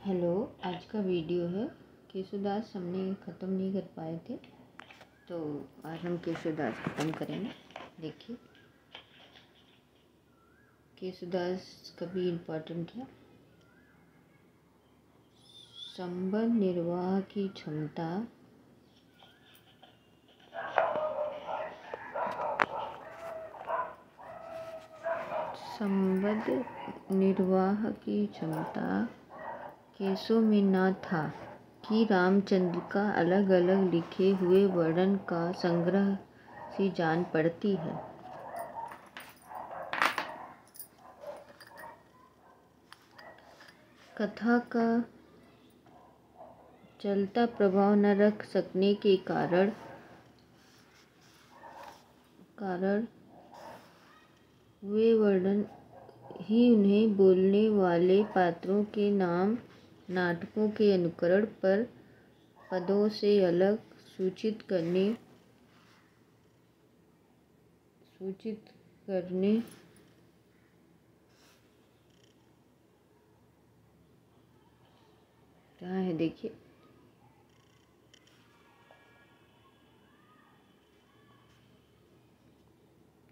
Hello. आज का video है केशोदास। हमने ख़त्म नहीं कर पाए थे तो आज हम केशोदास ख़त्म करेंगे। देखिए, केशोदास कभी इम्पोर्टेंट है। संबंध निर्वाह की क्षमता केशव में न था कि रामचंद्र का अलग अलग लिखे हुए वर्णन का संग्रह सी जान पड़ती है। कथा का चलता प्रभाव न रख सकने के कारण वे वर्णन ही उन्हें बोलने वाले पात्रों के नाम नाटकों के अनुकरण पर पदों से अलग सूचित करने कहाँ है, देखिए।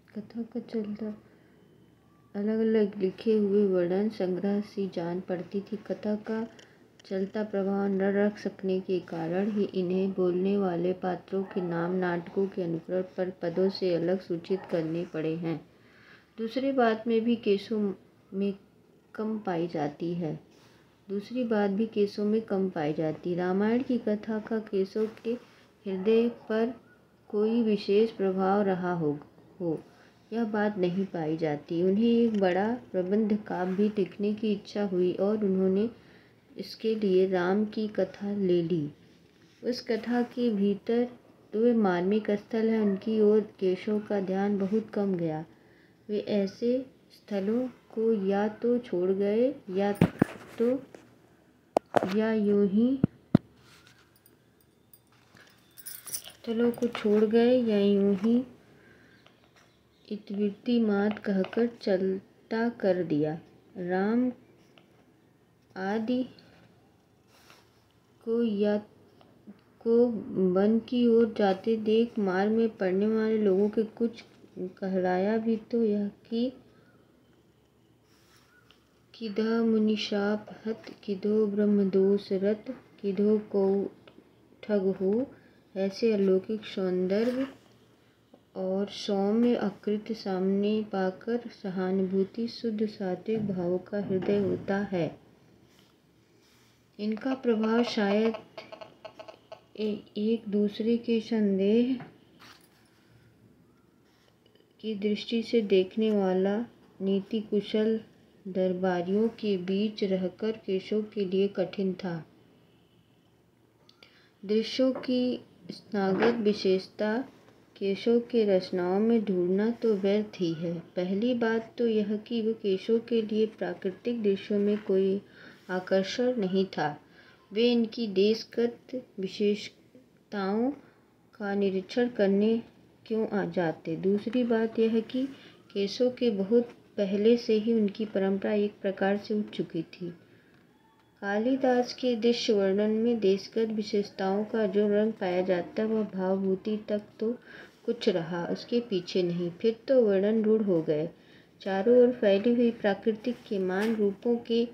कथा का चलता अलग अलग लिखे हुए वर्णन संग्रह सी जान पड़ती थी। कथा का चलता प्रभाव न रख सकने के कारण ही इन्हें बोलने वाले पात्रों के नाम नाटकों के अनुकरण पर पदों से अलग सूचित करने पड़े हैं। दूसरी बात भी केसों में कम पाई जाती है। रामायण की कथा का केशव के हृदय पर कोई विशेष प्रभाव रहा हो यह बात नहीं पाई जाती। उन्हें एक बड़ा प्रबंध काव्य भी लिखने की इच्छा हुई और उन्होंने इसके लिए राम की कथा ले ली। उस कथा के भीतर वे मार्मिक स्थल है, उनकी ओर केशव का ध्यान बहुत कम गया। वे ऐसे स्थलों को या तो छोड़ गए या यूं ही इतवृत्ति मात कहकर चलता कर दिया। राम आदि को वन की ओर जाते देख मार्ग में पड़ने वाले लोगों के कुछ कहराया भी तो यह कि किधा मुनिशाप हत, किधो ब्रह्मदोष रत, किधो को ठग हो। ऐसे अलौकिक सौंदर्य और सौम्य आकृति सामने पाकर सहानुभूति शुद्ध सात्विक भाव का हृदय होता है। इनका प्रभाव शायद एक दूसरे के संदेह की दृष्टि से देखने वाला नीति कुशल दरबारियों के बीच रहकर केशव के लिए कठिन था। दृश्यों की स्नागत विशेषता केशव के रचनाओं में ढूंढना तो व्यर्थ ही है। पहली बात तो यह कि वह केशव के लिए प्राकृतिक दृश्यों में कोई आकर्षण नहीं था। वे इनकी देशगत विशेषताओं का निरीक्षण करने क्यों आ जाते। दूसरी बात यह कि केशव के बहुत पहले से ही उनकी परंपरा एक प्रकार से उठ चुकी थी। कालिदास के दृश्य वर्णन में देशगत विशेषताओं का जो रंग पाया जाता वह भावभूति तक तो कुछ रहा, उसके पीछे नहीं। फिर तो वर्णन रूढ़ हो गए। चारों ओर फैली हुई प्राकृतिक के मान रूपों के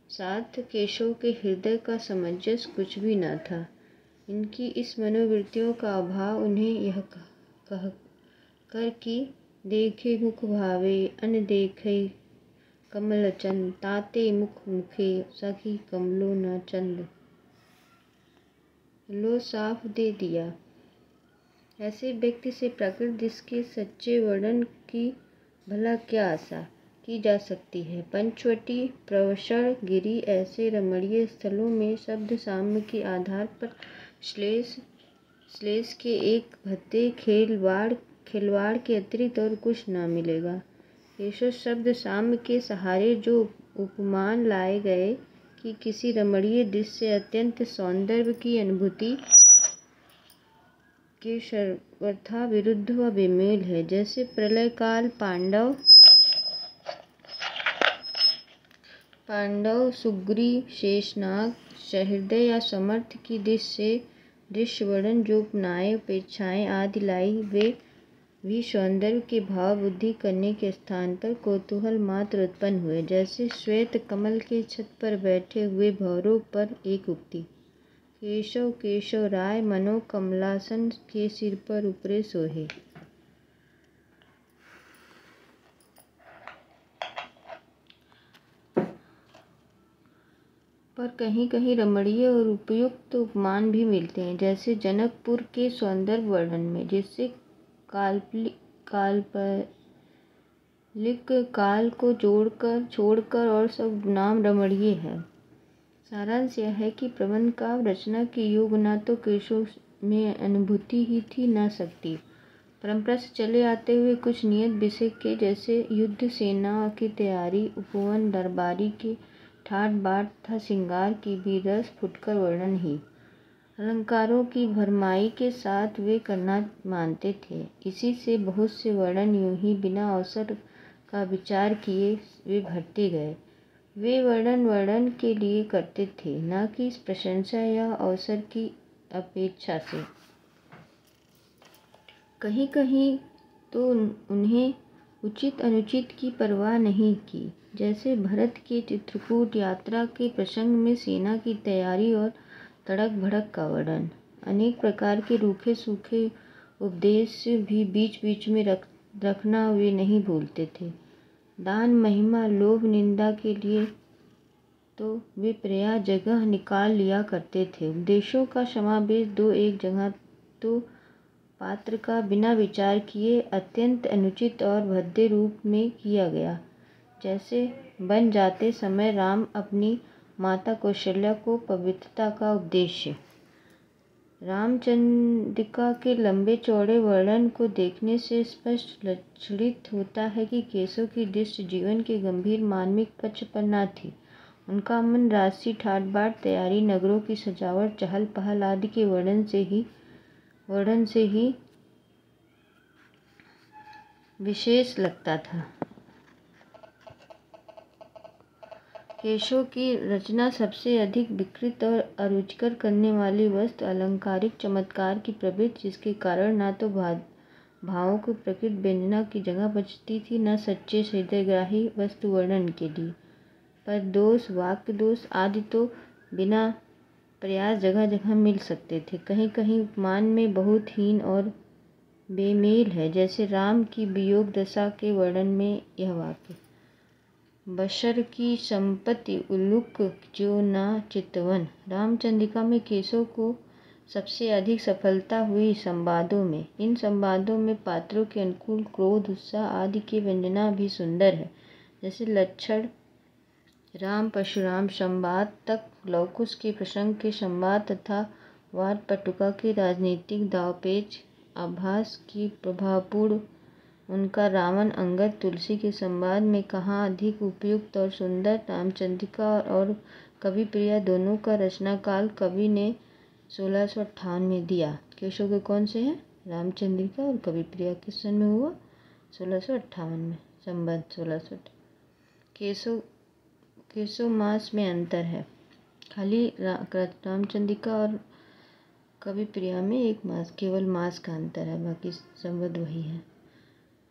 साथ केशव के हृदय का सामंजस्य कुछ भी न था। इनकी इस मनोवृत्तियों का अभाव उन्हें यह कहकर कि देखे मुख भावे अन देखे कमल चंद, ताते मुख मुखे सखी कमलो न चंद, लो साफ दे दिया। ऐसे व्यक्ति से प्राकृतिक दृश्य के सच्चे वर्णन की भला क्या आशा की जा सकती है। पंचवटी, प्रवसण गिरी ऐसे रमणीय स्थलों में शब्द साम्य के आधार पर श्लेष के एक भद्दे खिलवाड़ के अतिरिक्त और कुछ न मिलेगा। केशव शब्द साम्य के सहारे जो उपमान लाए गए कि किसी रमणीय दृश्य से अत्यंत सौंदर्य की अनुभूति के सर्वथा विरुद्ध व बेमेल है। जैसे प्रलय काल पांडव पांडव, सुग्रीव, शेषनाग, सहृदय या समर्थ की दृश्य वर्णन जो उपनाएं, उपेक्षाएं आदि लाई, वे भी सौंदर्य के भाव बुद्धि करने के स्थान पर कौतूहल मात्र उत्पन्न हुए। जैसे श्वेत कमल के छत पर बैठे हुए भंवरों पर एक उक्ति, केशव केशव राय मनो कमलासन के सिर पर ऊपरे सोहे। पर कहीं कहीं रमणीय और उपयुक्त उपमान भी मिलते हैं, जैसे जनकपुर के सौंदर्य वर्णन में, जिससे काल्पनिक काल को छोड़कर और सब नाम रमणीय है। सारांश यह है कि प्रबंध काव्य रचना के योग न तो केशों में अनुभूति ही थी न शक्ति। परंपरा से चले आते हुए कुछ नियत विषय के, जैसे युद्ध, सेना की तैयारी, उपवन, दरबारी के ठाट बाट तथा श्रृंगार की भी रस फुटकर वर्णन ही अलंकारों की भरमाई के साथ वे करना मानते थे। इसी से बहुत से वर्णन यूं ही बिना अवसर का विचार किए वे भरते गए। वे वर्णन के लिए करते थे, न कि प्रशंसा या अवसर की अपेक्षा से। कहीं कहीं तो उन्हें उचित अनुचित की परवाह नहीं की, जैसे भरत के चित्रकूट यात्रा के प्रसंग में सेना की तैयारी और तड़क भड़क का वर्णन। अनेक प्रकार के रूखे सूखे उपदेश भी बीच बीच में रखना वे नहीं भूलते थे। दान, महिमा, लोभ, निंदा के लिए तो वे प्रायः जगह निकाल लिया करते थे। उपदेशों का समावेश दो एक जगह तो पात्र का बिना विचार किए अत्यंत अनुचित और भद्दे रूप में किया गया, जैसे बन जाते समय राम अपनी माता कौशल्या को पवित्रता का उपदेश। रामचंद्रिका के लंबे चौड़े वर्णन को देखने से स्पष्ट लक्षित होता है कि केशव की दृष्टि जीवन के गंभीर मानविक पक्ष पर न थी। उनका मन राशि, ठाट बाट, तैयारी, नगरों की सजावट, चहल पहल आदि के वर्णन से ही विशेष लगता था। केशव की रचना सबसे अधिक विकृत और अरुचिकर करने वाली वस्तु अलंकारिक चमत्कार की प्रवृत्ति, जिसके कारण न तो भावों को प्रकृत व्यंजना की जगह बचती थी, न सच्चे हृदयग्राही वस्तु वर्णन के लिए। पर दोष, वाक्य दोष आदि तो बिना प्रयास जगह जगह मिल सकते थे। कहीं कहीं उपमान में बहुत हीन और बेमेल है, जैसे राम की वियोग दशा के वर्णन में यह वाक्य, बशर की संपत्ति उल्लुक जो न चितवन। रामचंद्रिका में केशव को सबसे अधिक सफलता हुई संवादों में। इन संवादों में पात्रों के अनुकूल क्रोध, उत्साह आदि की व्यंजना भी सुंदर है, जैसे लक्षण राम परशुराम संवाद तक, लवकुश के प्रसंग के संवाद तथा वारपटुका के राजनीतिक दावपेच, आभास की प्रभावपूर्ण उनका रावण अंगद तुलसी के संवाद में कहाँ अधिक उपयुक्त और सुंदर। रामचंद्रिका और कवि प्रिया दोनों का रचना काल कवि ने 1658 में दिया। केशव के कौन से हैं? रामचंद्रिका और कवि प्रिया किस सन में हुआ? 1658 में, संबत 1658। केशव मास में अंतर है, खाली रामचंद्रिका और कवि प्रिया में एक मास, केवल मास का अंतर है, बाकी संबत वही है।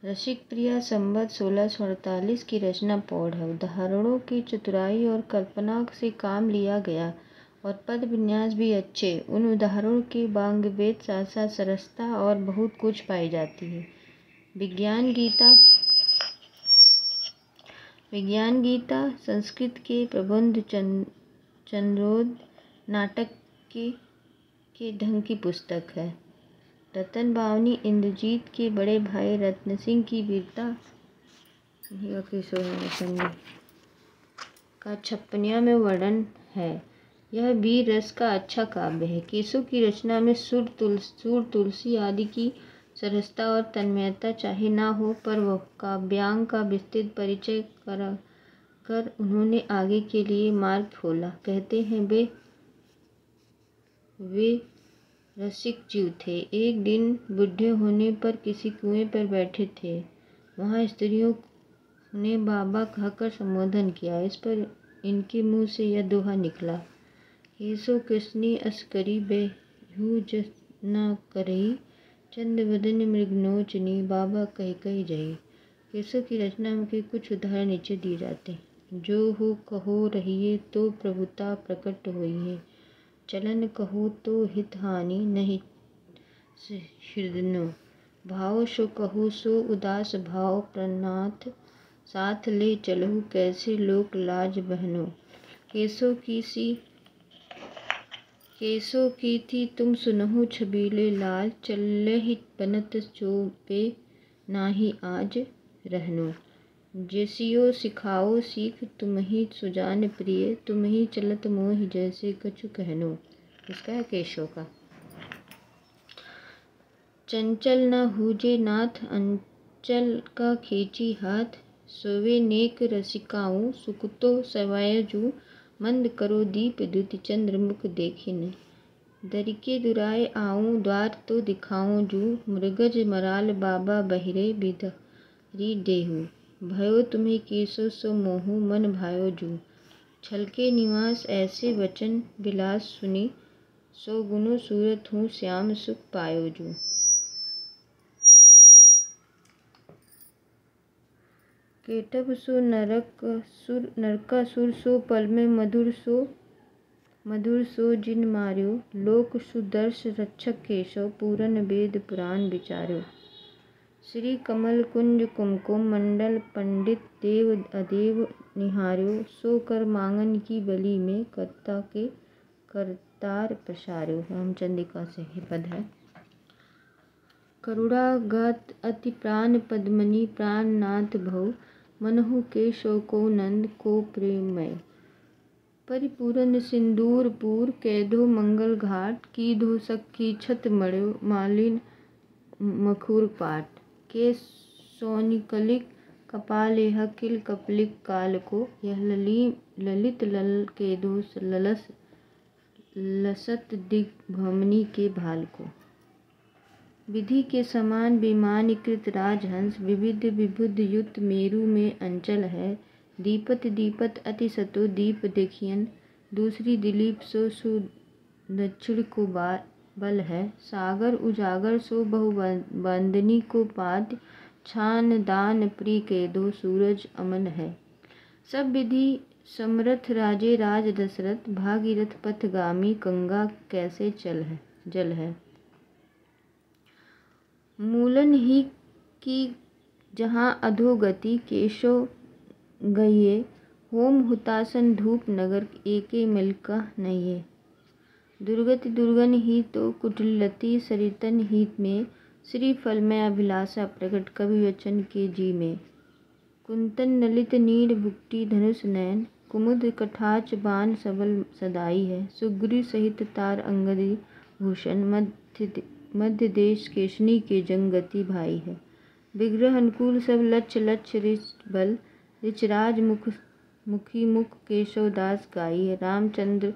रसिक प्रिया संबत 1648 की रचना पौढ़ है। उदाहरणों की चतुराई और कल्पना से काम लिया गया और पद विन्यास भी अच्छे। उन उदाहरणों के वांग्वेद साथ साथ सरसता और बहुत कुछ पाई जाती है। विज्ञान गीता संस्कृत के प्रबंध चंद्रोद नाटक के ढंग की पुस्तक है। रतन बावनी इंद्रजीत के बड़े भाई रत्न सिंह की वीरता का 56 में वर्णन है। यह वीर रस का अच्छा काव्य है। केशव की रचना में सुर, तुलसी आदि की सरसता और तन्मयता चाहे ना हो, पर वह काव्यांग का विस्तृत परिचय कर उन्होंने आगे के लिए मार्ग खोला। कहते हैं वे रसिक जीव थे। एक दिन बूढ़े होने पर किसी कुएं पर बैठे थे। वहां स्त्रियों ने बाबा कहकर संबोधन किया। इस पर इनके मुँह से यह दोहा निकला। केशव कृष्णी अस्करी बेहूज न करही, चंद वदन मृगनोचनी, बाबा कही कही जही। केशव की रचना के कुछ उदाहरण नीचे दिए जाते हैं। जो हो कहो रहिए तो प्रभुता प्रकट होई है, चलन कहो तो हित हानि नहीं हृदनो, भाव सो कहो सो उदास भाव प्रनाथ, साथ ले चलहु कैसे लोक लाज बहनो। केसो की थी तुम सुनहु छबीले लाल, चलहि बनत चोपे नाही आज रहनो। जैसियो सिखाओ सीख तुम ही सुजान प्रिय, तुम ही चलत मोहि जैसे कछु कहनो। इसका है केशव का। चंचल न हूजे नाथ, अंचल का खींची हाथ, सोवे नेक रसिकाऊं, सुकुतो सवायजू, मंद करो दीप द्युति चंद्र मुख देखिन। दरिके दुराए आऊं, द्वार तो दिखाऊं जू, मृगज मराल बाबा बहिरे बिधरी देहु। भयो तुम्हें केसो सो मोहू, मन भायो जू, छलके निवास ऐसे वचन बिलास सुनी, सो गुनो सूरत हूँ श्याम सुख पायो जू। केटब सो नरकासुर, सो पल में मधुर सो जिन मार्यो, लोक सुदर्श रक्षक केशव, पूरन वेद पुराण विचार्यो। श्री कमल कुंज कुमकुम मंडल, पंडित देव अदेव निहार्यो, सो कर मांगन की बलि में, करता के करतार प्रसार्यो। रामचंद्रिका से ही पद है। करुणागत अति प्राण पद्मनि, प्राणनाथ भव, मनहु केशव को नंद को प्रेमय। परिपूरन सिंदूरपुर, कैधो मंगल घाट, कीधो सखी छत मड़्यो, मालिन मखुर पाट। के सोनिकलिक कपाले हकिल कपलिक काल को, यह ललित लल केधो ललस लसत दिग्भमनी के भाल को। विधि के समान विमानीकृत राजहंस, विविध विबुध युत मेरु में अंचल है। दीपत अति सतो दीप देखियन, दूसरी दिलीप सो सुदक्षिण को बल है। सागर उजागर सो बहुबंदनी को पाद, छान दान प्रिय केधो सूरज अमन है। सब विधि समरथ राजे राज दशरथ, भागीरथ पथगामी, गंगा कैसे जल है। मूलन ही की जहाँ अधोगति, केशव गइये होम हुतासन धूप नगर, एके मिलका नहिये। दुर्गति दुर्गन ही तो कुटिलति, सरितन ही में, श्री फल में अभिलाषा प्रकट, कवि वचन के जी में। कुंतन ललित नीर भुक्ति धनुष नयन, कुमुद कठाच बाण सबल सदाई है। सुग्री सहित तार अंगदी भूषण, मध्य देश केशनी के जंगति भाई है। विग्रह अनुकूल सब लक्ष्य रिच बल, रिचराज मुखी मुख केशवदास गाई है। रामचंद्र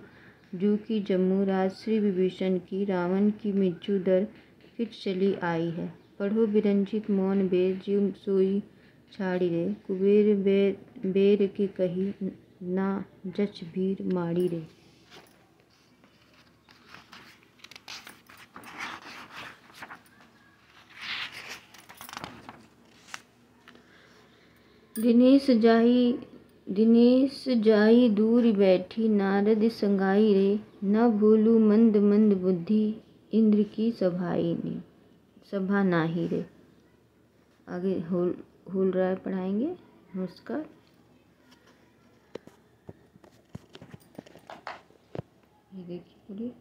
जू की जम्मू, राजश्री विभीषण की, रावण की मिज्जू दर किच चली आई है। पढ़ो बिरंचित मौन बेर, जीव सोई छाड़ी रे, कुबेर बेर की कही ना जच भीर माड़ी रे। दिनेश जाई दूर बैठी, नारद संगाई रे, न भूलू मंद मंद बुद्धि, इंद्र की सभा नाही रे। आगे होल राय पढ़ाएंगे। नमस्कार। ये देखिए पूरी